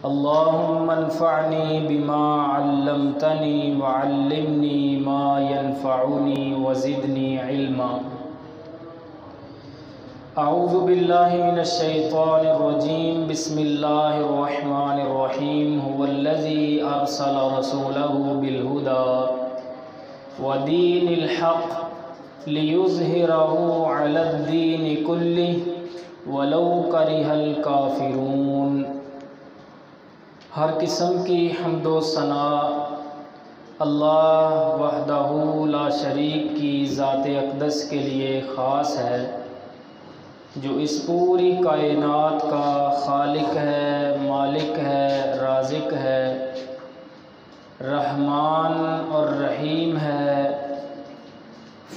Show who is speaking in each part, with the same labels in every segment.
Speaker 1: अल्लाहुम्मा अन्फ़अनी बिमा अल्लमतनी वअल्लिमनी मा यनफ़अनी वज़िदनी इल्मा। अऊज़ु बिल्लाहि मिनश शैतानिर रजीम। बिस्मिल्लाहिर रहमानिर रहीम। हुवल्लज़ी अरसल रसूलहु बिल हुदा व दीनिल हक़ लियुज़हिरहु अलद्दीनि कुल्लिहि वलौ करिहल काफ़िरून। हर किस्म की हम्दो सना अल्लाह वहदहू ला शरीक की ज़ात अक़दस के लिए ख़ास है, जो इस पूरी कायनात का खालिक है, मालिक है, राज़िक है, रहमान और रहीम है,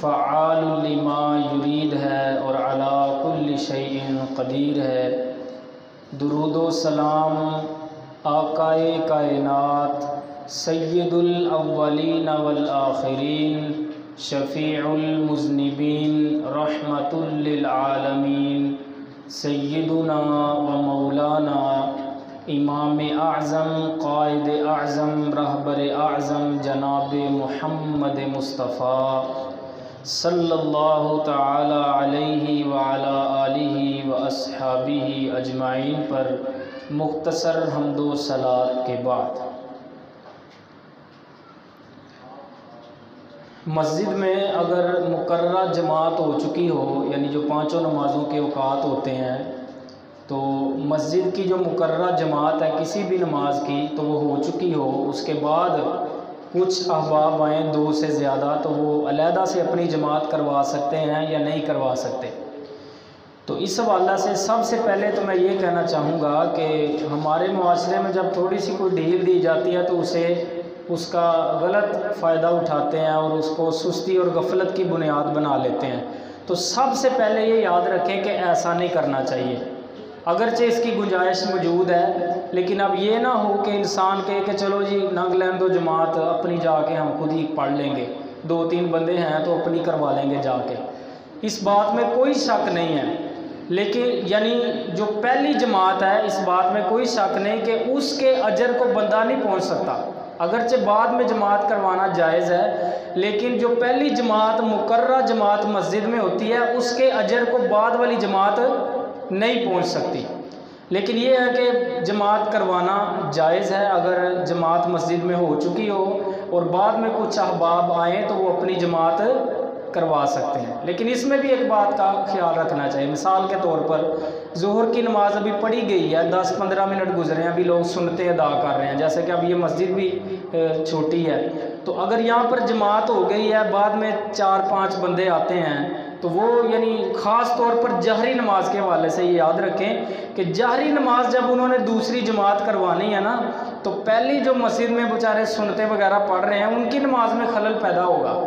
Speaker 1: फ़आलु लिमा युरीद है और अला कुल्लि शैइन क़दीर है। दुरूद व सलाम आकाए कायनात सय्यदुल अव्वलीन वल आखिरीन शफ़ीउल मुज़निबीन रहमतुल लिल आलमीन सय्यदुना व मौलाना इमाम आज़म क़ाइद आज़म रहबर आज़म जनाब मुहम्मद मुस्तफ़ा सल्लल्लाहु तआला अलैहि व अला आलिहि व अस्हाबिहि अजमाइन पर मुख्तसर हम्दो सलात के बाद, मस्जिद में अगर मुकर्रर जमात हो चुकी हो, यानी जो पाँचों नमाज़ों के औकात होते हैं, तो मस्जिद की जो मुकर्रर जमात है किसी भी नमाज की, तो वो हो चुकी हो, उसके बाद कुछ अहबाब आएँ दो से ज़्यादा, तो वो अलहदा से अपनी जमात करवा सकते हैं या नहीं करवा सकते। तो इस हवाले से सबसे पहले तो मैं ये कहना चाहूँगा कि हमारे मुआशरे में जब थोड़ी सी कोई ढील दी जाती है तो उसे उसका गलत फ़ायदा उठाते हैं और उसको सुस्ती और गफलत की बुनियाद बना लेते हैं। तो सबसे पहले ये याद रखें कि ऐसा नहीं करना चाहिए, अगरचे इसकी गुंजाइश मौजूद है, लेकिन अब ये ना हो कि इंसान कहे कि चलो जी नंग लें दो जमात, अपनी जाके हम खुद ही पढ़ लेंगे, दो तीन बंदे हैं तो अपनी करवा लेंगे जाके। इस बात में कोई शक नहीं है, लेकिन यानी जो पहली जमात है इस बात में कोई शक नहीं कि उसके अजर को बंदा नहीं पहुंच सकता। अगरचे बाद में जमात करवाना जायज़ है, लेकिन जो पहली जमात मुकर्रर जमात मस्जिद में होती है उसके अजर को बाद वाली जमात नहीं पहुंच सकती। लेकिन ये है कि जमात करवाना जायज़ है अगर जमात मस्जिद में हो चुकी हो और बाद में कुछ अहबाब आएँ तो वो अपनी जमात करवा सकते हैं। लेकिन इसमें भी एक बात का ख्याल रखना चाहिए। मिसाल के तौर पर ज़ोहर की नमाज़ अभी पढ़ी गई है, 10-15 मिनट गुजरे हैं, अभी लोग सुन्नतें अदा कर रहे हैं, जैसे कि अब ये मस्जिद भी छोटी है, तो अगर यहाँ पर जमात हो गई है, बाद में 4-5 बंदे आते हैं, तो वो यानी ख़ास तौर पर जहरी नमाज के हवाले से ये याद रखें कि जहरी नमाज जब उन्होंने दूसरी जमात करवानी है ना, तो पहली जो मस्जिद में बेचारे सुन्नतें वगैरह पढ़ रहे हैं उनकी नमाज में खलल पैदा होगा।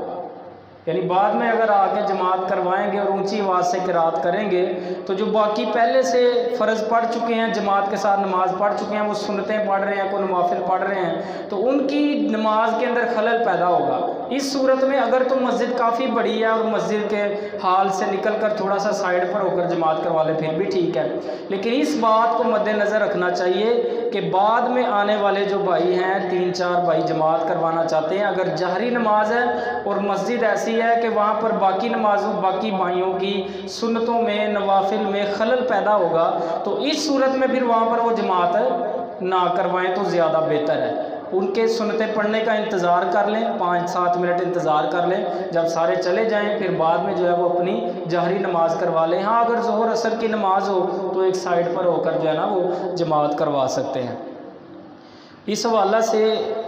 Speaker 1: यानी बाद में अगर आके जमात करवाएंगे और ऊंची आवाज़ से किरात करेंगे तो जो बाकी पहले से फ़र्ज़ पढ़ चुके हैं, जमात के साथ नमाज़ पढ़ चुके हैं, वो सुन्नतें पढ़ रहे हैं, कोई नवाफिल पढ़ रहे हैं, तो उनकी नमाज के अंदर खलल पैदा होगा। इस सूरत में अगर तो मस्जिद काफ़ी बड़ी है और मस्जिद के हाल से निकल कर थोड़ा सा साइड पर होकर जमात करवा लें फिर भी ठीक है, लेकिन इस बात को मद्देनज़र रखना चाहिए कि बाद में आने वाले जो भाई हैं, 3-4 भाई जमात करवाना चाहते हैं, अगर जहरी नमाज है और मस्जिद ऐसी है कि वहाँ पर बाकी नमाजों बाकी भाइयों की सुन्नतों में नवाफिल में खलल पैदा होगा, तो इस सूरत में फिर वहाँ पर वो जमात ना करवाएं तो ज़्यादा बेहतर है। उनके सुन्नतें पढ़ने का इंतज़ार कर लें, 5-7 मिनट इंतज़ार कर लें, जब सारे चले जाएं फिर बाद में जो है वो अपनी जहरी नमाज करवा लें। हाँ, अगर ज़ोहर असर की नमाज हो तो एक साइड पर होकर जो है ना वो जमात करवा सकते हैं। इस हवाला से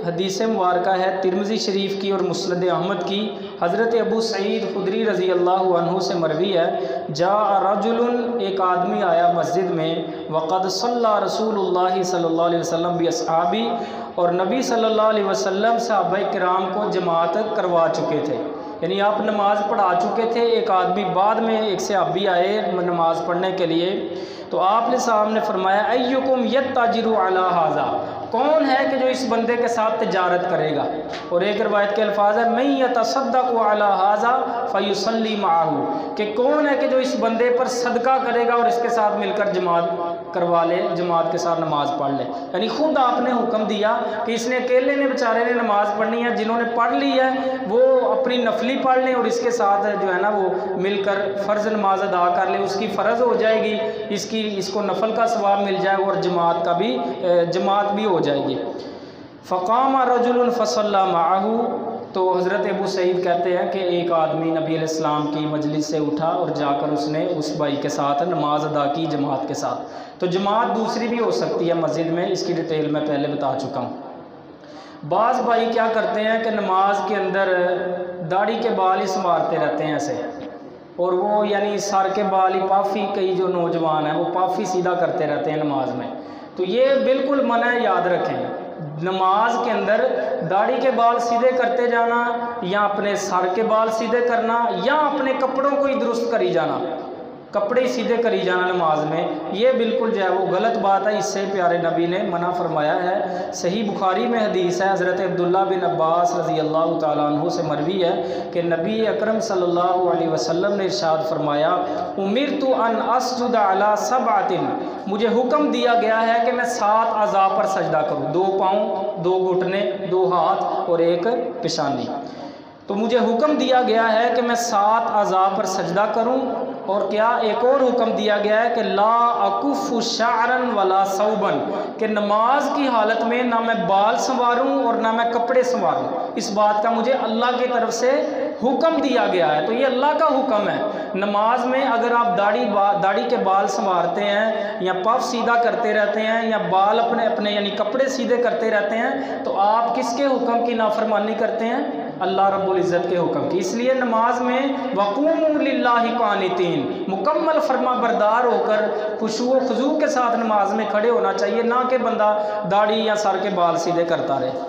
Speaker 1: हदीस मुबारका है तिरमिज़ी शरीफ की और मुस्नद अहमद की, हज़रत अबू सईद खुदरी रज़ी अल्लाहु अन्हु से मरवी है, जा रजुलन, एक आदमी आया मस्जिद में, वक़द सल्ला रसूलुल्लाह सल्लल्लाहु अलैहि वसल्लम बि अस्हाबी, और नबी सल्लल्लाहु अलैहि वसल्लम सहाबाए किराम को जमात करवा चुके थे, यानी आप नमाज पढ़ा चुके थे। एक आदमी बाद में एक सहाबी आए नमाज पढ़ने के लिए, तो आपने सामने फरमाया अय्युकुम यत्ताजिरु अला हाज़ा, कौन है कि जो इस बंदे के साथ तिजारत करेगा। और एक रवायत के अल्फाज है मैं यतसद्दक़ु अला हाज़ा फ़युसल्ली माहू, कि कौन है कि जो इस बंदे पर सदका करेगा और इसके साथ मिलकर जमात करवा ले, जमात के साथ नमाज़ पढ़ ले। यानी ख़ुद आपने हुक्म दिया कि इसने अकेले ने बेचारे ने नमाज़ पढ़नी है, जिन्होंने पढ़ ली है वो अपनी नफली पढ़ लें और इसके साथ जो है ना वो मिलकर फ़र्ज़ नमाज अदा कर ले, उसकी फ़र्ज़ हो जाएगी, इसको नफल का सवाब मिल जाएगा और जमात भी हो जाएगी। फ़क़ाम रजुलन फ़सल्ला माहू, तो हज़रत अबू सईद कहते हैं कि एक आदमी नबी अलैहिस्सलाम की मजलिस से उठा और जाकर उसने उस भाई के साथ नमाज अदा की जमात के साथ। तो जमात दूसरी भी हो सकती है मस्जिद में, इसकी डिटेल मैं पहले बता चुका हूँ। बाज़ भाई क्या करते हैं कि नमाज के अंदर दाढ़ी के बाल ही संवारते रहते हैं ऐसे, और वो यानी सर के बाल ही पाफ़ी, कई जो नौजवान हैं वो पाफ़ी सीधा करते रहते हैं नमाज में। तो ये बिल्कुल मना है, याद रखें। नमाज के अंदर दाढ़ी के बाल सीधे करते जाना या अपने सर के बाल सीधे करना या अपने कपड़ों को ही दुरुस्त करी जाना, कपड़े सीधे करी जाना नमाज में, ये बिल्कुल जो है वो गलत बात है। इससे प्यारे नबी ने मना फरमाया है। सही बुखारी में हदीस है, हज़रत अब्दुल्ला बिन अब्बास रज़ी अल्लाह तआला अन्हु से मरवी है कि नबी अकरम सल्लल्लाहु अलैहि वसल्लम ने इरशाद फरमाया, उमिरतु अन अस्जुद अला सबअतिन, मुझे हुक्म दिया गया है कि मैं 7 अज़ा पर सजदा करूँ, 2 पाँव, 2 घुटने, 2 हाथ और 1 पेशानी। तो मुझे हुक्म दिया गया है कि मैं 7 अज़ा पर सजदा करूं, और क्या एक और हुक्म दिया गया है कि ला अकुफ़ु शारन वला सौबन, कि नमाज की हालत में ना मैं बाल संवारूं और ना मैं कपड़े संवारूं। इस बात का मुझे अल्लाह की तरफ से हुक्म दिया गया है। तो ये अल्लाह का हुक्म है। नमाज में अगर आप दाढ़ी के बाल संवारते हैं या पफ सीधा करते रहते हैं या बाल अपने यानी कपड़े सीधे करते रहते हैं, तो आप किसके हुक्म की नाफरमानी करते हैं? अल्लाह रब्बुल इज़्ज़त के हुक्म की। इसलिए नमाज में वक़ूमू लिल्लाहि क़ानितीन, मुकम्मल फरमा बरदार होकर खुशू व खुजू के साथ नमाज में खड़े होना चाहिए, ना कि बंदा दाढ़ी या सर के बाल सीधे करता रहे।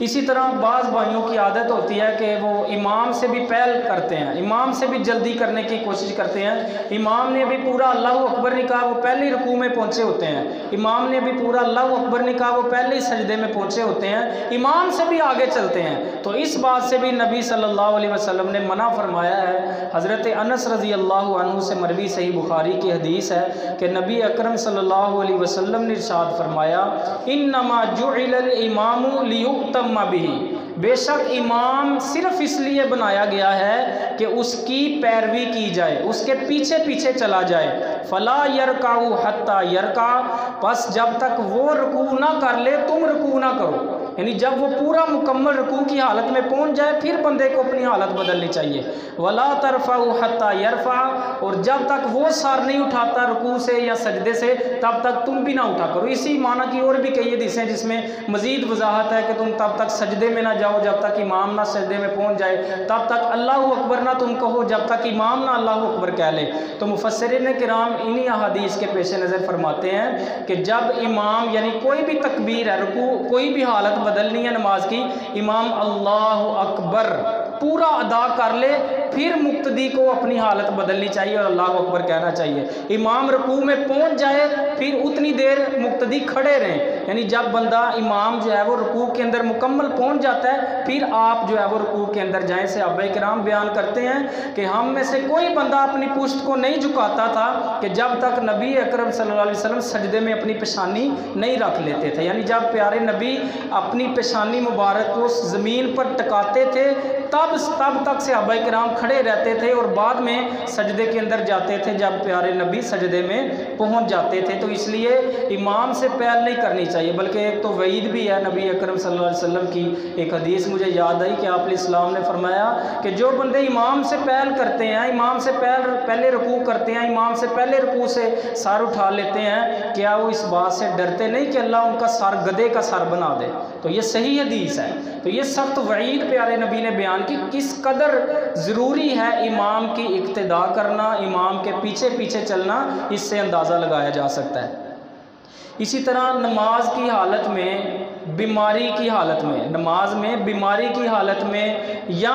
Speaker 1: इसी तरह बाज़ भाइयों की आदत होती है कि वो इमाम से भी पहल करते हैं, इमाम से भी जल्दी करने की कोशिश करते हैं। इमाम ने अभी पूरा अल्लाह अकबर नहीं कहा, वो पहले ही रुकू में पहुँचे होते हैं। इमाम ने अभी पूरा अल्लाह अकबर नहीं कहा, वो पहले ही सजदे में पहुँचे होते हैं, इमाम से भी आगे चलते हैं। तो इस बात से भी नबी सल्लल्लाहु अलैहि वसल्लम ने मना फरमाया है। हज़रत अनस रज़ी अल्लाह अन्हु से मरवी सही बुखारी की हदीस है कि नबी अकरम सल्लल्लाहु अलैहि वसल्लम ने इरशाद फरमाया, इन्नमा जुइलल इमामु लियुक्तम बिही, बेशक इमाम सिर्फ इसलिए बनाया गया है कि उसकी पैरवी की जाए, उसके पीछे पीछे चला जाए। फला यरकाऊ हत्ता यरका, बस जब तक वो रुकू ना कर ले तुम रुकू ना करो। यानी जब वो पूरा मुकम्मल रुकू की हालत में पहुंच जाए फिर बंदे को अपनी हालत बदलनी चाहिए। वला तरफ़ाऊ हत्ता यरफ़ा, और जब तक वो सर नहीं उठाता रुकू से या सजदे से तब तक तुम भी ना उठा करो। इसी माना की और भी कई हदीसें जिसमें मज़ीद वजाहत है कि तुम तब तक सजदे में ना जाओ जब तक इमाम ना सजदे में पहुंच जाए, तब तक अल्लाहु अकबर ना तुम कहो जब तक इमाम ना अल्लाहु अकबर कह ले। तो मुफस्सिरीन किराम इन्हीं अहादीस के पेश नज़र फरमाते हैं कि जब इमाम यानी कोई भी तकबीर है, रुकू कोई भी हालत बदलनी है नमाज की, इमाम अल्लाहु अकबर पूरा अदा कर ले फिर मुक्तदी को अपनी हालत बदलनी चाहिए और अल्लाहु अकबर कहना चाहिए। इमाम रुकू में पहुंच जाए फिर उतनी देर मुक्तदी खड़े रहें। यानी जब बंदा इमाम जो है वो रुकू के अंदर मुकम्मल पहुंच जाता है फिर आप जो है वो रुकू के अंदर जाएं। से सहाबा किराम बयान करते हैं कि हम में से कोई बंदा अपनी पुश्त को नहीं झुकाता था कि जब तक नबी अकरम सल्लल्लाहु अलैहि वसल्लम सजदे में अपनी पेशानी नहीं रख लेते थे। यानी जब प्यारे नबी अपनी पेशानी मुबारक को ज़मीन पर टिकाते थे तब तक सहाबा किराम खड़े रहते थे और बाद में सजदे के अंदर जाते थे जब प्यारे नबी सजदे में पहुंच जाते थे। तो इसलिए इमाम से पहल नहीं करनी चाहिए, बल्कि एक तो वईद भी है नबी अकरम सल्लल्लाहु अलैहि वसल्लम की। एक हदीस मुझे याद आई कि आप इस्लाम ने फरमाया कि जो बंदे इमाम से पहल करते हैं, इमाम से पहले रुकू करते हैं, इमाम से पहले रुकू से सर उठा लेते हैं, क्या वो इस बात से डरते नहीं कि अल्लाह उनका सर गधे का सर बना दे? तो ये सही हदीस है। तो ये सख्त वईद प्यारे नबी ने बयान की किस कदर ज़रूरी है इमाम की इक्तिदा करना, इमाम के पीछे पीछे चलना, इससे अंदाज़ा लगाया जा सकता है। इसी तरह नमाज की हालत में, बीमारी की हालत में, नमाज में बीमारी की हालत में या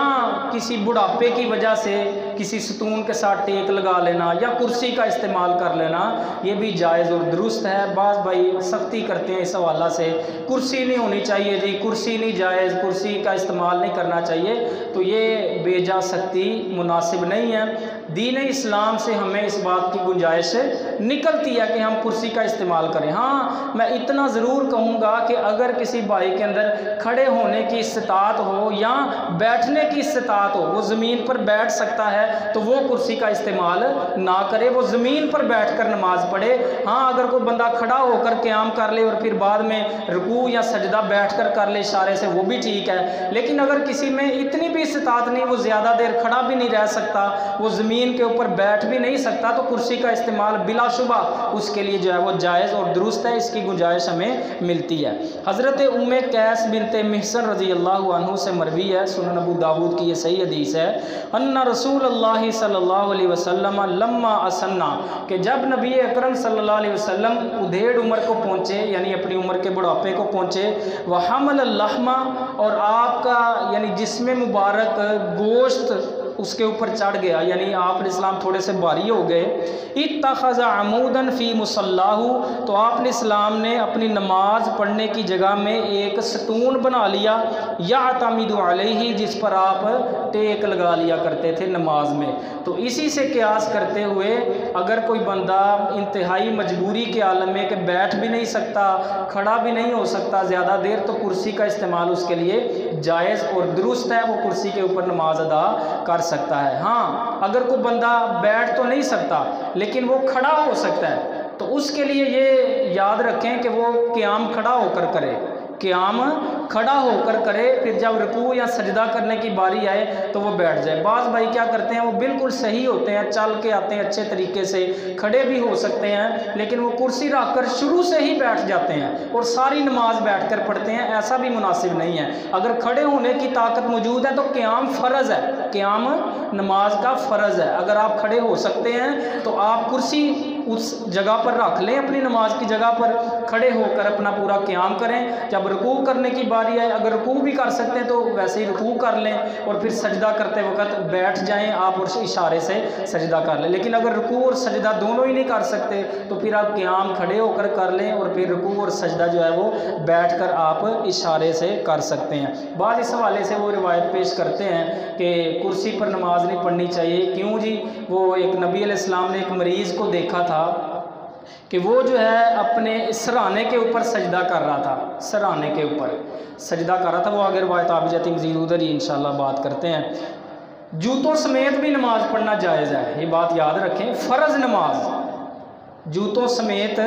Speaker 1: किसी बुढ़ापे की वजह से किसी सतून के साथ टेक लगा लेना या कुर्सी का इस्तेमाल कर लेना, ये भी जायज़ और दुरुस्त है। बाज़ भाई सख्ती करते हैं इस हवाला से, कुर्सी नहीं होनी चाहिए जी, कुर्सी नहीं जायज़, कुर्सी का इस्तेमाल नहीं करना चाहिए। तो ये बेजा सख्ती मुनासिब नहीं है। दीन इस्लाम से हमें इस बात की गुंजाइश निकलती है कि हम कुर्सी का इस्तेमाल करें। हाँ, मैं इतना ज़रूर कहूँगा कि अगर किसी भाई के अंदर खड़े होने की इस्तिताअत हो या बैठने की इस्तिताअत हो, वो ज़मीन पर बैठ सकता है तो वो कुर्सी का इस्तेमाल ना करे, वो ज़मीन पर बैठकर नमाज पढ़े। हाँ, अगर कोई बंदा खड़ा होकर क़याम कर ले और फिर बाद में रुकू या सजदा बैठकर कर ले इशारे से, वो भी ठीक है। लेकिन अगर किसी में इतनी भी इस्तिताअत नहीं, वो ज़्यादा देर खड़ा भी नहीं रह सकता, वो ज़मीन के ऊपर बैठ भी नहीं सकता, तो कुर्सी का इस्तेमाल बिलाशुबा उसके लिए जो है वो जायज़ और दुरुस्त है, इसकी गुंजाइश हमें मिलती है। हज़रत उम्मे कैस बिनते महसन रज़ी अल्लाह अन्हु से मरवी है, सुनन अबू दाऊद की ये सही हदीस है, अन्ना रसूलुल्लाह सल्लल्लाहु अलैहि वसल्लम लम्मा असन्ना, कि जब नबी अकरम सल्लल्लाहु अलैहि वसल्लम उधेड़ उम्र को पहुँचे, यानी अपनी उम्र के बुढ़ापे को पहुँचे, वह हमल लहमा, और आपका यानी जिस्म मुबारक गोश्त उसके ऊपर चढ़ गया, यानी आप इस्लाम थोड़े से भारी हो गए। इत्तख़ज़ अमूदन फ़ी मुसल्लाहु, तो आप इस्लाम ने अपनी नमाज पढ़ने की जगह में एक सतून बना लिया, यअतमिदु अलैहि, जिस पर आप टेक लगा लिया करते थे नमाज में। तो इसी से क़यास करते हुए अगर कोई बंदा इंतहाई मजबूरी के आलम में कि बैठ भी नहीं सकता, खड़ा भी नहीं हो सकता ज़्यादा देर, तो कुर्सी का इस्तेमाल उसके लिए जायज़ और दुरुस्त है, वो कुर्सी के ऊपर नमाज अदा कर सकता है। हाँ, अगर कोई बंदा बैठ तो नहीं सकता लेकिन वो खड़ा हो सकता है, तो उसके लिए ये याद रखें कि वो क़याम खड़ा होकर करे, क़याम खड़ा होकर करे, फिर जब रुकू या सजदा करने की बारी आए तो वो बैठ जाए। बाज़ भाई क्या करते हैं, वो बिल्कुल सही होते हैं, चल के आते हैं अच्छे तरीके से, खड़े भी हो सकते हैं, लेकिन वो कुर्सी रख कर शुरू से ही बैठ जाते हैं और सारी नमाज बैठ कर पढ़ते हैं। ऐसा भी मुनासिब नहीं है। अगर खड़े होने की ताकत मौजूद है तो क़याम फ़र्ज़ है, क़याम नमाज का फ़र्ज़ है। अगर आप खड़े हो सकते हैं तो आप कुर्सी उस जगह पर रख लें, अपनी नमाज की जगह पर खड़े होकर अपना पूरा क़याम करें। जब रुकू करने की बारी आए, अगर रुकू भी कर सकते हैं तो वैसे ही रुकू कर लें, और फिर सजदा करते वक्त बैठ जाएं आप और इशारे से सजदा कर लें। लेकिन अगर रुकू और सजदा दोनों ही नहीं कर सकते तो फिर आप क़याम खड़े होकर कर लें और फिर रुकू और सजदा जो है वो बैठकर आप इशारे से कर सकते हैं। बाद इस हवाले से वो रिवायत पेश करते हैं कि कुर्सी पर नमाज नहीं पढ़नी चाहिए। क्यों जी? वो एक नबी अलैहिस्सलाम ने एक मरीज़ को देखा था कि वो जो है अपने सराहने के ऊपर सजदा कर रहा था, सराहने के ऊपर सजदा कर रहा था। वो आगे रवायत आ भी जाती है मज़ीद, उधर ही इंशाल्लाह बात करते हैं। जूतों समेत भी नमाज पढ़ना जायज़ है, ये बात याद रखें। फ़र्ज़ नमाज जूतों समेत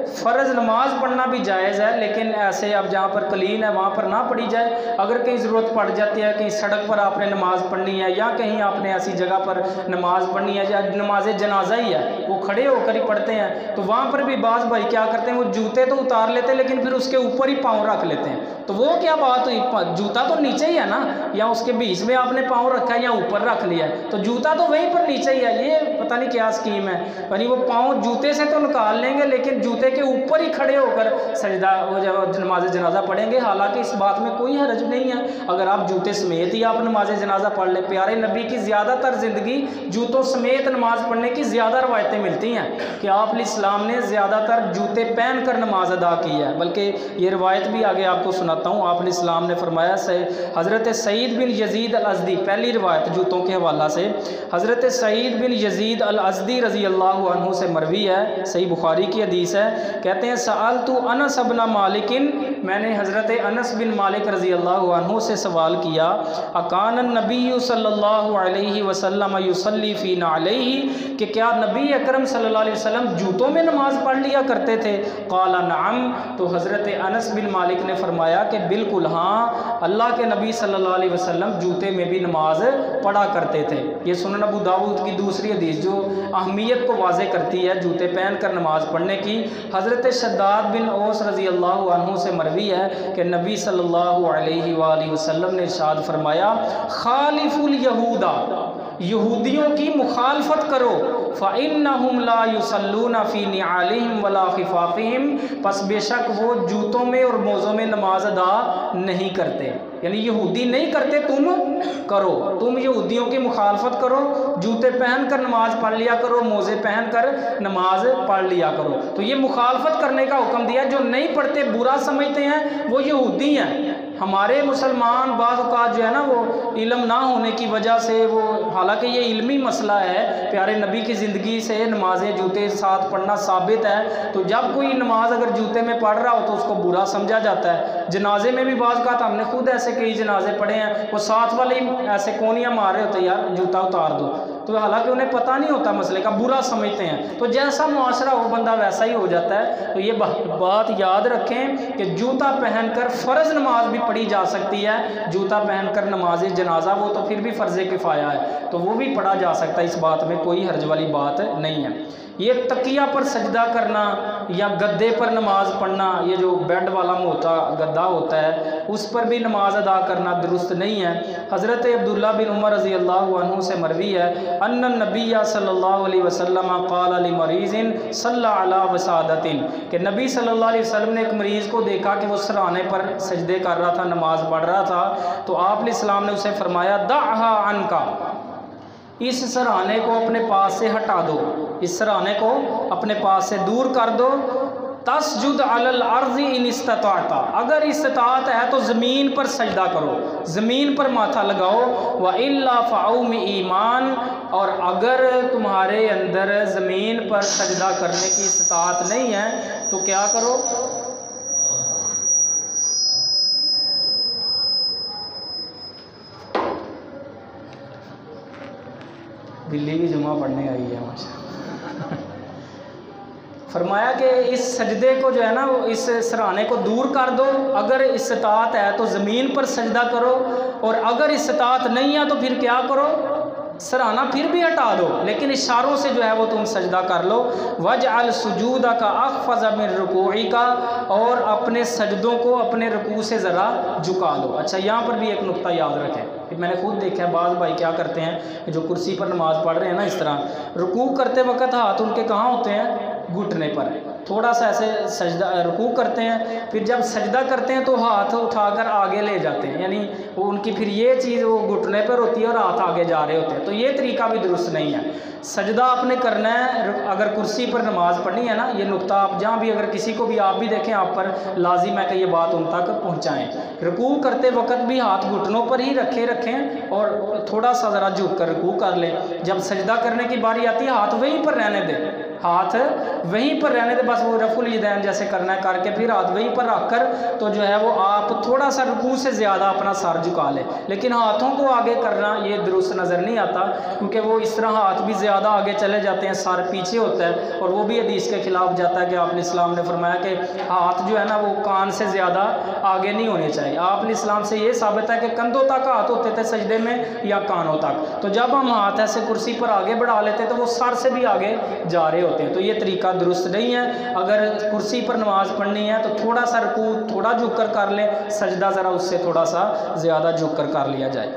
Speaker 1: फ़र्ज़ नमाज पढ़ना भी जायज़ है, लेकिन ऐसे अब जहाँ पर कलीन है वहाँ पर ना पढ़ी जाए। अगर कहीं ज़रूरत पड़ जाती है, कहीं सड़क पर आपने नमाज़ पढ़नी है या कहीं आपने ऐसी जगह पर नमाज़ पढ़नी है, या नमाज जनाजा ही है, वो खड़े होकर ही पढ़ते हैं, तो वहाँ पर भी बाज़ भाई क्या करते हैं, वो जूते तो उतार लेते हैं लेकिन फिर उसके ऊपर ही पाँव रख लेते हैं। तो वो क्या बात हुई? जूता तो नीचे ही है ना, या उसके बीच में आपने पाँव रखा है या ऊपर रख लिया है, तो जूता तो वहीं पर नीचे ही है। ये पता नहीं क्या स्कीम है, यानी वो पाँव जूते से तो निकाल लेंगे लेकिन जूते के ऊपर ही खड़े होकर सजदा वो जब नमाज जनाजा पढ़ेंगे। हालांकि इस बात में कोई हरज नहीं है, अगर आप जूते समेत ही आप नमाज जनाजा पढ़ लें। प्यारे नबी की ज़्यादातर ज़िंदगी जूतों समेत नमाज पढ़ने की ज़्यादा रवायतें मिलती हैं कि आप इस्लाम ने ज़्यादातर जूते पहन कर नमाज अदा की है। बल्कि ये रवायत भी आगे आपको सुनाता हूँ। आप इस्लाम ने फरमाया से हज़रत सईद बिन यजीद अल अज़दी, पहली रवायत जूतों के हवाला से हज़रत सईद बिन यजीद अल अज़दी रज़ी अल्लाह अन्हु से मरवी है, सही बुखारी की हदीस है। कहते हैं सअलतु अनस इब्न मालिकिन, मैंने हज़रत अनस बिन मालिक रज़ी अल्लाह अन्हु से सवाल किया, अकान नबी सल्लल्लाहु अलैहि वसल्लम युसल्ली फ़ी नअलैहि, कि क्या नबी अकरम सल्लल्लाहु अलैहि वसल्लम जूतों में नमाज़ पढ़ लिया करते थे? क़ाला नअम, तो हज़रत अनस बिन मालिक ने फरमाया कि बिल्कुल हाँ, अल्लाह के नबी सल्लल्लाहु अलैहि वसल्लम जूते में भी नमाज पढ़ा करते थे। ये सुनन अबू दाऊद की दूसरी हदीस जो अहमियत को वाज़े करती है जूते पहन कर नमाज पढ़ने की। हज़रत शद्दाद बिन औस रज़ी अल्लाह अन्हु से मरवी है कि नबी सल्लल्लाहु अलैहि वसल्लम ने इरशाद फरमाया, खालिफुल यहूदा, यहूदियों की मुखालफत करो, फ़इन्नहुम ला युसल्लूना फ़ी निआलिहिम वला खिफ़ाफ़िहिम, पस बेशक वो जूतों में और मोज़ों में नमाज अदा नहीं करते। यानी यहूदी नहीं करते, तुम करो, तुम यहूदियों की मुखालफत करो, जूते पहन कर नमाज पढ़ लिया करो, मोज़े पहन कर नमाज पढ़ लिया करो। तो ये मुखालफत करने का हुक्म दिया। जो नहीं पढ़ते, बुरा समझते हैं, वो यहूदी हैं। हमारे मुसलमान बाज़ औक़ात जो है ना वो इल्म ना होने की वजह से वो, हालांकि ये इल्मी मसला है, प्यारे नबी की ज़िंदगी से नमाज़ें जूते साथ पढ़ना साबित है, तो जब कोई नमाज अगर जूते में पढ़ रहा हो तो उसको बुरा समझा जाता है। जनाजे में भी बाज़ औक़ात हमने खुद ऐसे कई जनाजे पढ़े हैं, वो साथ वाले ऐसे कोनियाँ मार रहे होते हैं, यार जूता उतार दो, तो हालांकि उन्हें पता नहीं होता मसले का, बुरा समझते हैं। तो जैसा मुआशरा हो बंदा वैसा ही हो जाता है। तो ये बात याद रखें कि जूता पहनकर फ़र्ज़ नमाज भी पढ़ी जा सकती है। जूता पहनकर नमाज जनाजा वो तो फिर भी फ़र्ज़ किफ़ाया है, तो वो भी पढ़ा जा सकता है, इस बात में कोई हर्ज वाली बात नहीं है। ये तकिया पर सजदा करना या गद्दे पर नमाज पढ़ना, ये जो बेड वाला मोटा गद्दा होता है उस पर भी नमाज अदा करना दुरुस्त नहीं है। हज़रत अब्दुल्ला बिन उमर रज़ी अल्लाहु अन्हु से मरवी है, अन्न नबिय्या सल्लल्लाहु अलैहि वसल्लम क़ाल लिमरीज़िन सल्ला अला वसादतिन, कि नबी सल्लल्लाहु अलैहि वसल्लम ने एक मरीज़ को देखा कि वो सराहने पर सजदे कर रहा था, नमाज पढ़ रहा था, तो आप अलैहिस्सलाम ने उसे फरमाया दअहा अनका, इस सराहने को अपने पास से हटा दो, इस सराहने को अपने पास से दूर कर दो। तसजुद अलल अर्ज़ि इन इस्तताअता, अगर इस्तात है तो ज़मीन पर सजदा करो, ज़मीन पर माथा लगाओ। व इल्ला फ़अउम ईमान, और अगर तुम्हारे अंदर ज़मीन पर सजदा करने की इस्तात नहीं है तो क्या करो, बिल्ली भी जुमा पढ़ने आई है माशा। फरमाया कि इस सजदे को जो है ना, वो इस सराहने को दूर कर दो, अगर इस्तात है तो ज़मीन पर सजदा करो, और अगर इस्तात नहीं है तो फिर क्या करो, सराहना फिर भी हटा दो, लेकिन इशारों से जो है वो तुम सजदा कर लो। वजअल सुजूदा का अख़फ़ज़ मिन रुकूई का, और अपने सजदों को अपने रुकू से ज़रा झुका लो। अच्छा, यहाँ पर भी एक नुक्ता याद रखें, मैंने खुद देखा है बाज़ भाई क्या करते हैं, जो कुर्सी पर नमाज़ पढ़ रहे हैं ना, इस तरह रुकू करते वक्त हाथ उनके कहाँ होते हैं, घुटने पर, थोड़ा सा ऐसे सजदा रुकू करते हैं, फिर जब सजदा करते हैं तो हाथ उठाकर आगे ले जाते हैं, यानी वो उनकी फिर ये चीज़ वो घुटने पर होती है और हाथ आगे जा रहे होते हैं, तो ये तरीका भी दुरुस्त नहीं है। सजदा आपने करना है, अगर कुर्सी पर नमाज पढ़नी है ना, ये नुक्ता आप जहाँ भी अगर किसी को भी आप भी देखें, आप पर लाजिम है कि ये बात उन तक पहुँचाएँ। रुकू करते वक्त भी हाथ घुटनों पर ही रखें और थोड़ा सा ज़रा झुक कर रुकू कर लें। जब सजदा करने की बारी आती है हाथ वहीं पर रहने दें, हाथ वहीं पर रहने दे, बस वो रफुल यदैन जैसे करना है करके फिर हाथ वहीं पर रखकर, तो जो है वो आप थोड़ा सा रुकू से ज़्यादा अपना सर झुका लें, लेकिन हाथों को आगे करना ये दुरुस्त नज़र नहीं आता, क्योंकि वो इस तरह हाथ भी ज़्यादा आगे चले जाते हैं, सर पीछे होता है, और वो भी हदीस के खिलाफ जाता है कि आप इस्लाम ने फरमाया कि हाथ जो है ना वो कान से ज़्यादा आगे नहीं होने चाहिए। आप इस्लाम से ये साबित है कि कंधों तक हाथ होते थे सजदे में या कानों तक, तो जब हम हाथ ऐसे कुर्सी पर आगे बढ़ा लेते तो वो सर से भी आगे जा रहे होते हैं, तो ये तरीका दुरुस्त नहीं है। अगर कुर्सी पर नमाज पढ़नी है तो थोड़ा सा रुकू थोड़ा झुक कर लें, सजदा ज़रा उससे थोड़ा सा ज़्यादा झुक कर लिया जाए।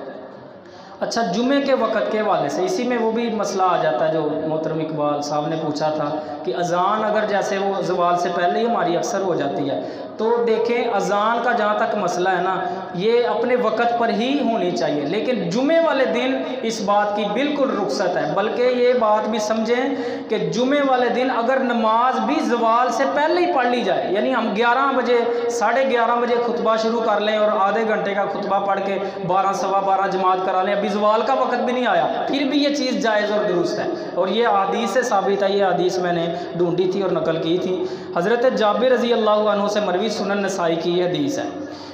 Speaker 1: अच्छा, जुमे के वक़्त के हवाले से इसी में वो भी मसला आ जाता है जो मोहतरम इकबाल साहब ने पूछा था कि अज़ान अगर जैसे वो ज़वाल से पहले ही हमारी अक्सर हो जाती है, तो देखें अज़ान का जहाँ तक मसला है ना, ये अपने वक़्त पर ही होनी चाहिए, लेकिन जुमे वाले दिन इस बात की बिल्कुल रुख्सत है। बल्कि ये बात भी समझें कि जुमे वाले दिन अगर नमाज भी ज़वाल से पहले ही पढ़ ली जाए, यानी हम 11 बजे 11:30 बजे खुतबा शुरू कर लें और आधे घंटे का खुतबा पढ़ के 12 सवा 12 जमात करा लें, अभी ज़वाल का वक़्त भी नहीं आया, फिर भी ये चीज़ जायज़ और दुरुस्त है, और ये हदीस से साबित है। ये हदीस मैंने ढूंढी थी और नकल की थी, हज़रत जाबिर रज़ी अल्लाहु अन्हु से मरवी, सुनन नसाई की ये हदीस है।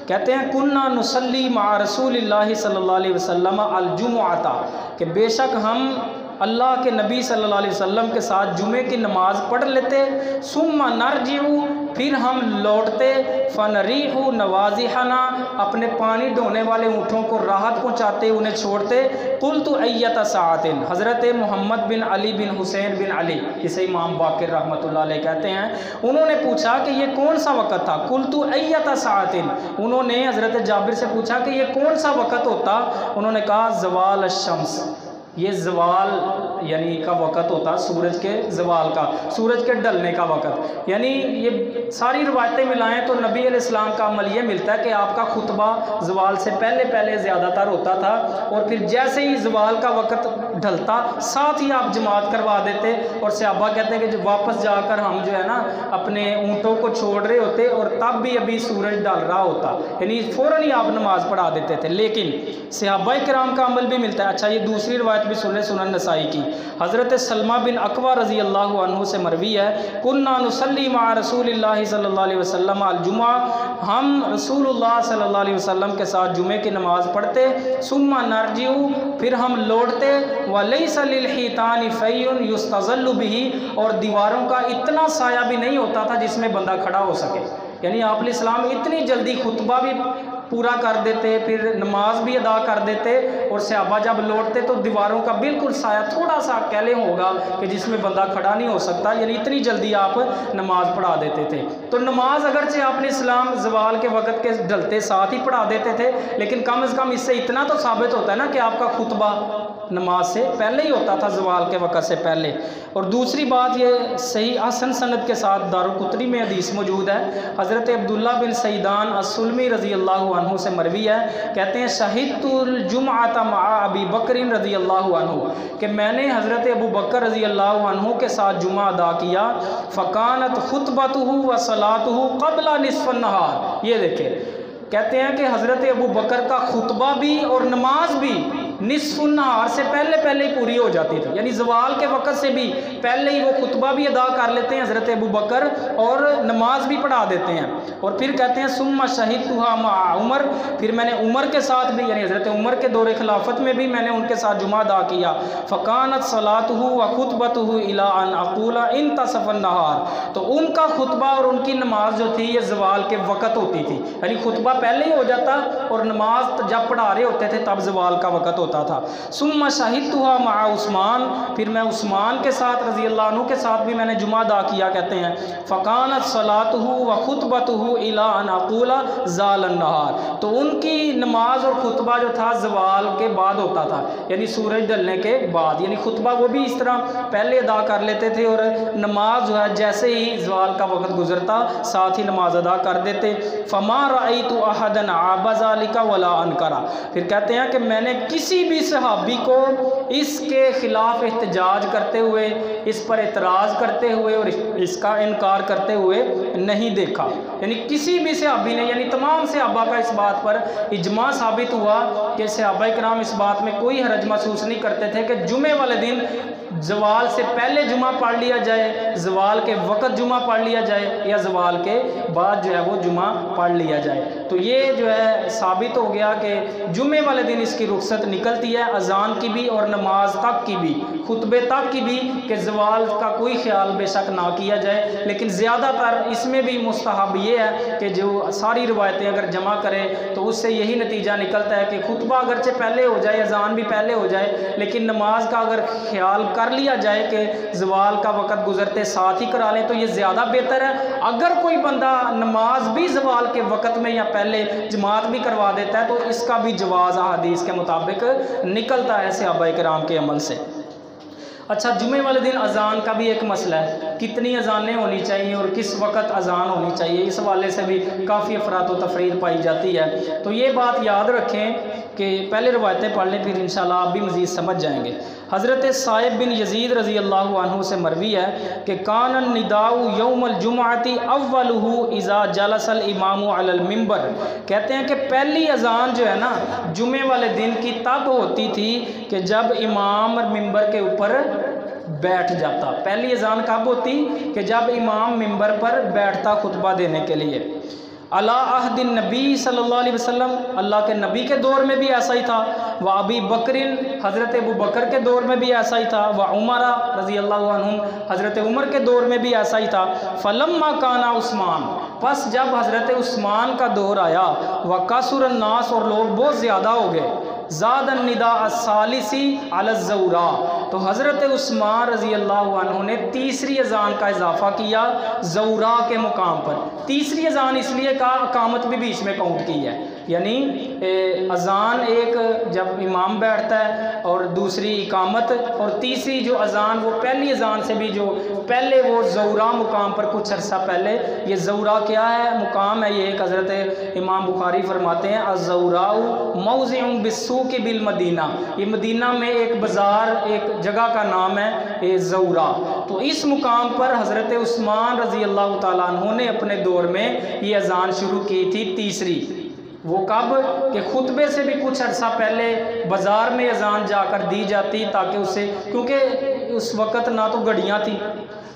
Speaker 1: कहते हैं कुन्ना नुसल्ली मा रसूलिल्लाहि सल्लल्लाहु अलैहि वसल्लम अल जुमुअता, कि बेशक हम अल्लाह के नबी सल्लल्लाहु अलैहि वसल्लम के साथ जुमे की नमाज़ पढ़ लेते, सुम्मा नरजिउ, फिर हम लौटते, फ़नरीहु नवाज़िहना, अपने पानी ढोने वाले ऊँटों को राहत पहुँचाते, उन्हें छोड़ते। कुल्तु अय्यता साअतिन, हज़रत मोहम्मद बिन अली बिन हुसैन बिन अली, जिसे इमाम बाक़िर रहमतुल्लाह अलैह कहते हैं, उन्होंने पूछा कि ये कौन सा वक़्त था। कुल्तु अय्यता साअतिन, उन्होंने हज़रत जाबिर से पूछा कि ये कौन सा वक़्त होता। उन्होंने कहा ज़वाल अश-शम्स, ये ज़वाल यानी का वक़्त होता है सूरज के ज़वाल का, सूरज के ढलने का वक़्त। यानी ये सारी रवायतें मिलाएं तो नबी अलैहिस्सलाम का अमल ये मिलता है कि आपका खुतबा ज़वाल से पहले पहले ज़्यादातर होता था, और फिर जैसे ही ज़वाल का वक़्त ढलता साथ ही आप जमात करवा देते। और सहाबा कहते हैं कि जब वापस जाकर हम जो है ना अपने ऊँटों को छोड़ रहे होते और तब भी अभी सूरज ढल रहा होता, यानी फ़ौरन ही आप नमाज़ पढ़ा देते थे। लेकिन सहाबा किराम का अमल भी मिलता है। अच्छा, ये दूसरी रवायत भी सुन सुनन नसाई की, हज़रत सलमा बिन अकवा रज़ी अल्लाह अन्हु से मरवी है, कुन्ना नुसल्ली मा रसूलिल्लाहि सल्लल्लाहु अलैहि वसल्लम अल जुमा, हम रसूलुल्लाह सल्लल्लाहु अलैहि वसल्लम के साथ जुमे की नमाज़ पढ़ते, सुम्मा नरजिउ, फिर हम लौटते, वलैसा लिल हितानि फैयुन युस्तज़ल्लु बिही, और दीवारों का इतना साया भी नहीं होता था जिसमें बंदा खड़ा हो सके। यानी आप अलैहिस्सलाम इतनी जल्दी खुतबा भी पूरा कर देते, फिर नमाज भी अदा कर देते, और सहाबा जब लौटते तो दीवारों का बिल्कुल साया थोड़ा सा कहले होगा कि जिसमें बंदा खड़ा नहीं हो सकता, यानी इतनी जल्दी आप नमाज पढ़ा देते थे। तो नमाज अगरचे आपने इस्लाम ज़वाल के वक़्त के ढलते साथ ही पढ़ा देते थे, लेकिन कम से कम इससे इतना तो साबित होता है ना कि आपका खुतबा नमाज से पहले ही होता था, ज़वाल के वक़्त से पहले। और दूसरी बात ये सही हसन सनद के साथ दारुक़ुतनी में हदीस मौजूद है, हज़रत अब्दुल्ला बिन सईदान अस्सुलमी रज़ी अल्लाह अन्हु से मरवी है, कहते हैं शहीदतुल जुमअत मअ अबी बकर रज़ी अल्लाह अन्हु, कि मैंने हज़रत अबू बकर रज़ी अल्लाह अन्हु के साथ जुमा अदा किया, फ़कानत खुतबतुहु व सलातुहु क़ब्ल निस्फ़ नहार। ये देखें, कहते हैं कि हज़रत अबू बकर का खुतबा भी और नमाज भी निस्फ़ुन नहार से पहले पहले ही पूरी हो जाती थी, यानी ज़वाल के वक़्त से भी पहले ही वो खुतबा भी अदा कर लेते हैं हज़रत अबू बकर, और नमाज भी पढ़ा देते हैं। और फिर कहते हैं सुम्मा शहीदतुहा मअ उमर, फिर मैंने उमर के साथ भी, यानी हज़रत उमर के दौरे खिलाफत में भी मैंने उनके साथ जुमा अदा किया, फ़कानत सलातुहु व खुतबतुहु इला अन अक़ूला इंतसफ़न नहार, तो उनका खुतबा और उनकी नमाज जो थी ये ज़वाल के वक़्त होती थी, यानी खुतबा पहले ही हो जाता और नमाज जब पढ़ा रहे होते थे तब ज़वाल का वक़्त होता था। सुम्मा शहीदतुहा मअ उस्मान, फिर मैं उस्मान के साथ रज़ी अल्लाह अन्हु के साथ भी मैंने जुमा अदा किया, कहते हैं फ़कानत सलातुहु व खुतबतुहु इला अन अक़ूला ज़ालन नहार, तो उनकी नमाज और खुतबा जो था ज़वाल के बाद होता था, यानी सूरज ढलने के बाद, यानी खुतबा वो भी इस तरह पहले अदा कर लेते थे, और नमाज जो है जैसे ही ज़वाल का वक़्त गुजरता साथ ही नमाज अदा कर देते। फ़मा रअयतु अहदन आबा ज़ालिका वला अनकरा, फिर कहते हैं कि मैंने किसी भी सहाबी को इसके ख़िलाफ़ एहतजाज करते हुए, इस पर एतराज़ करते हुए और इसका इनकार करते हुए नहीं देखा। यानी किसी भी सहाबी ने, यानी तमाम सहाबा का इस बात पर इजमा साबित हुआ कि सहाबा किराम इस बात में कोई हरज महसूस नहीं करते थे कि जुमे वाले दिन ज़वाल से पहले जुमा पढ़ लिया जाए, ज़वाल के वक़्त जुमा पढ़ लिया जाए, या ज़वाल के बाद जो है वो जुमा पढ़ लिया जाए। तो ये जो है साबित हो गया कि जुमे वाले दिन इसकी रुख्सत निकलती है, अजान की भी और नमाज तक की भी, खुतबे तक की भी, कि ज़वाल का कोई ख्याल बेशक ना किया जाए। लेकिन ज़्यादातर इसमें भी मुस्तहब ये है कि जो सारी रवायतें अगर जमा करें तो उससे यही नतीजा निकलता है कि खुतबा अगरचे पहले हो जाए, अजान भी पहले हो जाए, लेकिन नमाज का अगर ख्याल कर लिया जाए कि ज़वाल का वक़्त गुजरते साथ ही करा लें तो ये ज़्यादा बेहतर है। अगर कोई बंदा नमाज भी ज़वाल के वक़्त में या पहले जमात भी करवा देता है तो इसका भी जवाज़ हदीस के मुताबिक निकलता है सहाबा किराम के अमल से। अच्छा, जुमे वाले दिन अज़ान का भी एक मसला है, कितनी अज़ानें होनी चाहिए और किस वक़्त अज़ान होनी चाहिए, इस हवाले से भी काफ़ी अफरात व तफरीर पाई जाती है। तो ये बात याद रखें कि पहले रवायतें पढ़ लें, फिर इंशाल्लाह आप भी मज़ीद समझ जाएंगे। हज़रत साइब बिन यजीद रज़ी अल्लाह अन्हु से मरवी है कि कान निदाउ यौमल जुमअती अव्वलुहु इज़ा जलसल इमामु अलल मिंबर, कहते हैं कि पहली अज़ान जो है ना जुमे वाले दिन की तब होती थी कि जब इमाम मिंबर के ऊपर बैठ जाता। पहली अज़ान कब होती कि जब इमाम मिंबर पर बैठता खुतबा देने के लिए। अला अहदिन नबी सल्लल्लाहु अलैहि वसल्लम, अल्लाह के नबी के दौर में भी ऐसा ही था। व अबी बकरिन, हज़रत अबू बकर के दौर में भी ऐसा ही था। व उमर रज़ी अल्लाह अन्हुम, हज़रत उमर के दौर में भी ऐसा ही था। फ़लम्मा काना उस्मान, बस जब हज़रत उस्मान का दौर आया, व कसुरन नास, और लोग बहुत ज़्यादा हो गए, ज़ादन निदा अस्सालिसी अलज़्ज़ौरा, तो हज़रत उस्मान रज़ी अल्लाह अन्हु ने तीसरी अजान का इजाफ़ा किया ज़ौरा के मुकाम पर। तीसरी अजान इसलिए का अकामत भी बीच में काउंट की है, यानी अजान एक जब इमाम बैठता है और दूसरी इकामत, और तीसरी जो अजान वो पहली अजान से भी जो पहले वो ज़ौरा मुकाम पर कुछ अर्सा पहले, ये ज़ौरा क्या है, मुकाम है ये एक। हज़रत इमाम बुखारी फरमाते हैं अज़ौराउ मौज़िउन बिस्सूक़ बिल मदीना, ये मदीना में एक बाज़ार एक जगह का नाम है ये ज़ौरा। तो इस मुकाम पर हज़रत उस्मान रज़ी अल्लाह ताला अन्हु ने अपने दौर में ये अजान शुरू की थी तीसरी। वो कब कि खुतबे से भी कुछ अर्सा पहले बाज़ार में अजान जाकर दी जाती, ताकि उससे, क्योंकि उस वक़्त ना तो घड़ियाँ थी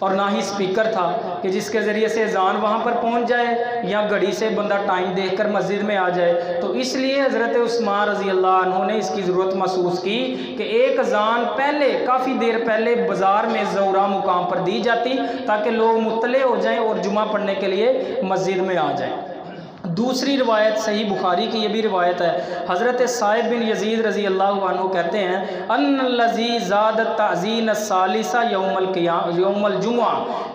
Speaker 1: और ना ही स्पीकर था कि जिसके ज़रिए से अजान वहाँ पर पहुँच जाए, या घड़ी से बंदा टाइम देखकर मस्जिद में आ जाए। तो इसलिए हज़रत उस्मान रज़ी अल्लाह अन्हु ने इसकी ज़रूरत महसूस की कि एक अजान पहले, काफ़ी देर पहले बाज़ार में ज़ौरा मुकाम पर दी जाती, ताकि लोग मुत्तले हो जाएँ और जुमा पढ़ने के लिए मस्जिद में आ जाएँ। दूसरी रिवायत सही बुखारी की ये भी रिवायत है, हज़रत साइद बिन यजीद रज़ी अल्लाह अन्हु कहते हैं अन्नल्लज़ी ज़ाद ताज़ीन सालिसा यौमल जुमा,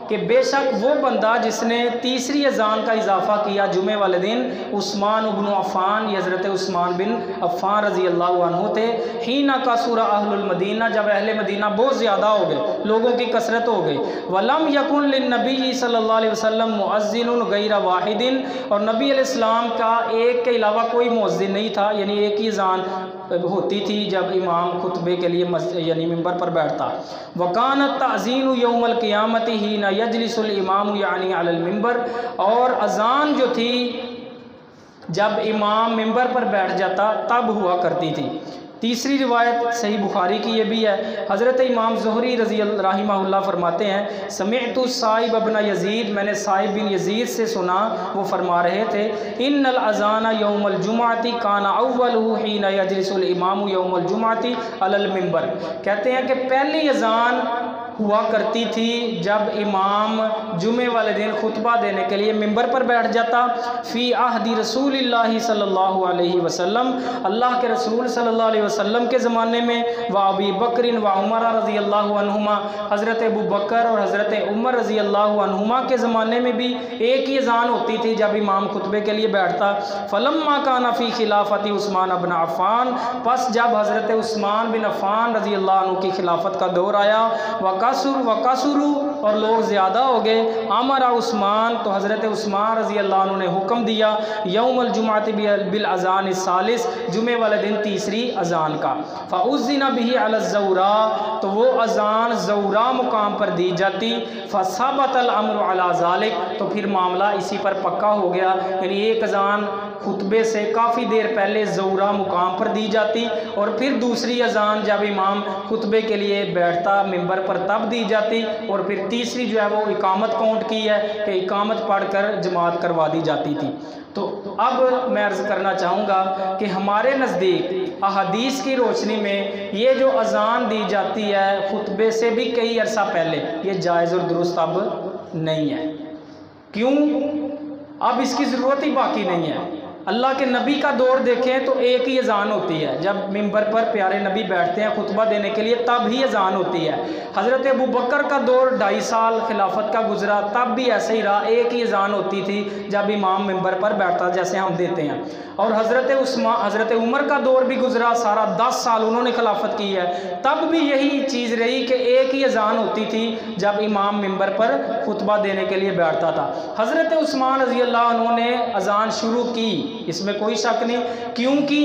Speaker 1: कि बेशक वो बंदा जिसने तीसरी अजान का इजाफ़ा किया जुमे वाले दिन, उस्मान इब्न अफ़्फ़ान, हज़रत उस्मान बिन अफ़्फ़ान रज़ी अल्लाह अन्हु थे। हीना का सूरा अहलुल मदीना, जब अहले मदीना बहुत ज़्यादा हो गए, लोगों की कसरत हो गई। वलम यकुन लिन्नबी सल्लल्लाहु अलैहि वसल्लम मुअज़्ज़िनुन गैर वाहिदिन, और नबी इस्लाम का एक के अलावा कोई मुअज़्ज़िन नहीं था, यानी एक ही अज़ान होती थी जब इमाम खुतबे के लिए यानी मिंबर पर बैठता। वकानत ताज़ीनु यौमल क़ियामति हीना यजलिसुल इमाम यानी अलल मिंबर, और अज़ान जो थी जब इमाम मिंबर पर बैठ जाता तब हुआ करती थी। तीसरी रिवायत सही बुखारी की ये भी है, हज़रत इमाम ज़ुहरी रहिमहुल्लाह फरमाते हैं समिअतु साइब इब्न यज़ीद, मैंने साइब बिन यज़ीद से सुना, वो फरमा रहे थे इन्नल अज़ाना यौमल जुमाती काना अव्वलहु हीना यजलिसुल इमामु यौमल जुमाती अलल मिंबर। कहते हैं कि पहली अज़ान हुआ करती थी जब इमाम जुमे वाले दिन खुतबा देने के लिए मिंबर पर बैठ जाता। फ़ी अहदी रसूलिल्लाहि सल्लल्लाहु अलैहि वसल्लम, अल्लाह के रसूल सल्लल्लाहु अलैहि वसल्लम के ज़माने में, व अबी बकरिन व उमर रज़ी अल्लाहु अन्हुमा, हज़रत अबू बकर और हज़रत उमर रज़ी अल्लाहु अन्हुमा के ज़माने में भी एक ही अज़ान होती थी जब इमाम खुतबे के लिए बैठता। फ़लम्मा काना फ़ी खिलाफती उस्मान इब्न अफ़्फ़ान, बस जब हज़रत उस्मान बिन अफ़्फ़ान रज़ी अल्लाह अन्हु की खिलाफत का दौर आया, वकासुरु, और लोग ज़्यादा हो गए, अमरा उस्मान, तो हज़रत उस्मान रज़ी अल्लाह अन्हु ने हुक्म दिया यौमल जुमाती बिल अज़ान सालिस, जुमे वाले दिन तीसरी अज़ान का। फ़उज़्ज़िना बिही अला ज़ौरा, तो वो अज़ान ज़ौरा मुकाम पर दी जाती। फ़सबतल अम्रु अला ज़ालिक, तो फिर मामला इसी पर पक्का हो गया, यानी एक अज़ान खुतबे से काफ़ी देर पहले ज़ौरा मुकाम पर दी जाती, और फिर दूसरी अज़ान जब इमाम खुतबे के लिए बैठता मिंबर पर तब दी जाती, और फिर तीसरी जो है वो इकामत काउंट की है कि इकामत पढ़कर जमात करवा दी जाती थी। तो अब मैं अर्ज़ करना चाहूँगा कि हमारे नज़दीक अहादीस की रोशनी में ये जो अज़ान दी जाती है खुतबे से भी कई अरसा पहले, ये जायज़ और दुरुस्त अब नहीं है। क्यों? अब इसकी ज़रूरत ही बाकी नहीं है। अल्लाह के नबी का दौर देखें तो एक ही अज़ान होती है, जब मिंबर पर प्यारे नबी बैठते हैं खुतबा देने के लिए तब ही अज़ान होती है। हज़रत अबू बकर का दौर 2.5 साल खिलाफत का गुजरा, तब भी ऐसे ही रहा, एक ही अज़ान होती थी जब इमाम मिंबर पर बैठता जैसे हम देते हैं। और हज़रत उमर का दौर भी गुजरा, सारा 10 साल उन्होंने खिलाफत की है, तब भी यही चीज़ रही कि एक ही अज़ान होती थी जब इमाम मिंबर पर खुतबा देने के लिए बैठता था। हज़रत उस्मान रज़ी अल्लाह अन्हु ने अज़ान शुरू की, इसमें कोई शक नहीं, क्योंकि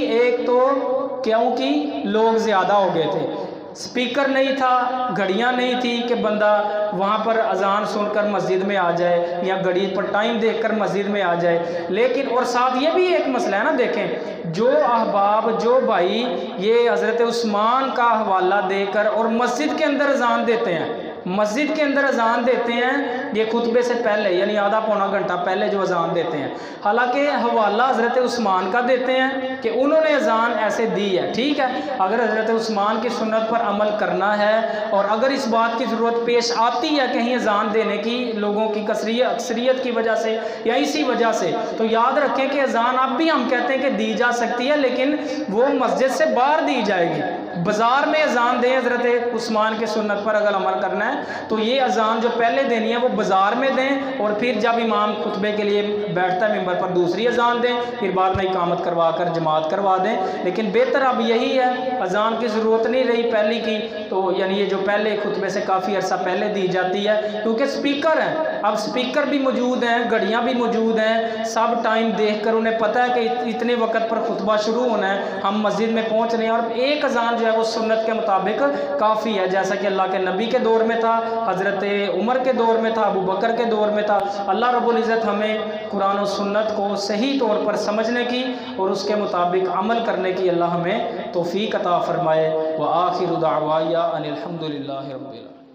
Speaker 1: लोग ज़्यादा हो गए थे, स्पीकर नहीं था, घड़ियाँ नहीं थी कि बंदा वहाँ पर अज़ान सुनकर मस्जिद में आ जाए या घड़ी पर टाइम देखकर मस्जिद में आ जाए। लेकिन और साथ ये भी एक मसला है ना, देखें जो अहबाब जो भाई ये हज़रत उस्मान का हवाला देकर और मस्जिद के अंदर अज़ान देते हैं, मस्जिद के अंदर अज़ान देते हैं ये खुतबे से पहले, यानी आधा पौना घंटा पहले जो अज़ान देते हैं, हालांकि हवाला हज़रत उस्मान का देते हैं कि उन्होंने अज़ान ऐसे दी है। ठीक है, अगर हज़रत उस्मान की सुन्नत पर अमल करना है और अगर इस बात की ज़रूरत पेश आती है कहीं अज़ान देने की लोगों की अक्सरियत की वजह से या इसी वजह से, तो याद रखें कि अज़ान अब भी हम कहते हैं कि दी जा सकती है, लेकिन वो मस्जिद से बाहर दी जाएगी। बाज़ार में अजान दें हज़रत उस्मान के सुन्नत पर अगर अमल करना है तो ये अजान जो पहले देनी है वो बाज़ार में दें, और फिर जब इमाम खुतबे के लिए बैठता है मिंबर पर दूसरी अजान दें, फिर बाद में इकामत करवा कर जमात करवा दें। लेकिन बेहतर अब यही है, अजान की ज़रूरत नहीं रही पहले की, तो यानी ये जो पहले खुतबे से काफ़ी अर्सा पहले दी जाती है, क्योंकि स्पीकर हैं, अब स्पीकर भी मौजूद हैं, घड़ियाँ भी मौजूद हैं, सब टाइम देख कर उन्हें पता है कि इतने वक्त पर खुतबा शुरू होना है, हम मस्जिद में पहुँच रहे हैं, और एक अजान जो है वो सुन्नत के मुताबिक काफ़ी है, जैसा कि अल्लाह के नबी के दौर में था, हज़रत उमर के दौर में था, अबू बकर के दौर में था। अल्लाह रब्बुल इज़्ज़त हमें कुरान और सुन्नत को सही तौर पर समझने की और उसके मुताबिक अमल करने की अल्लाह हमें तौफीक अता फरमाए। व आखिरु दाअवाया अनिल हम्दुलिल्लाहि रब्बिल आलमीन।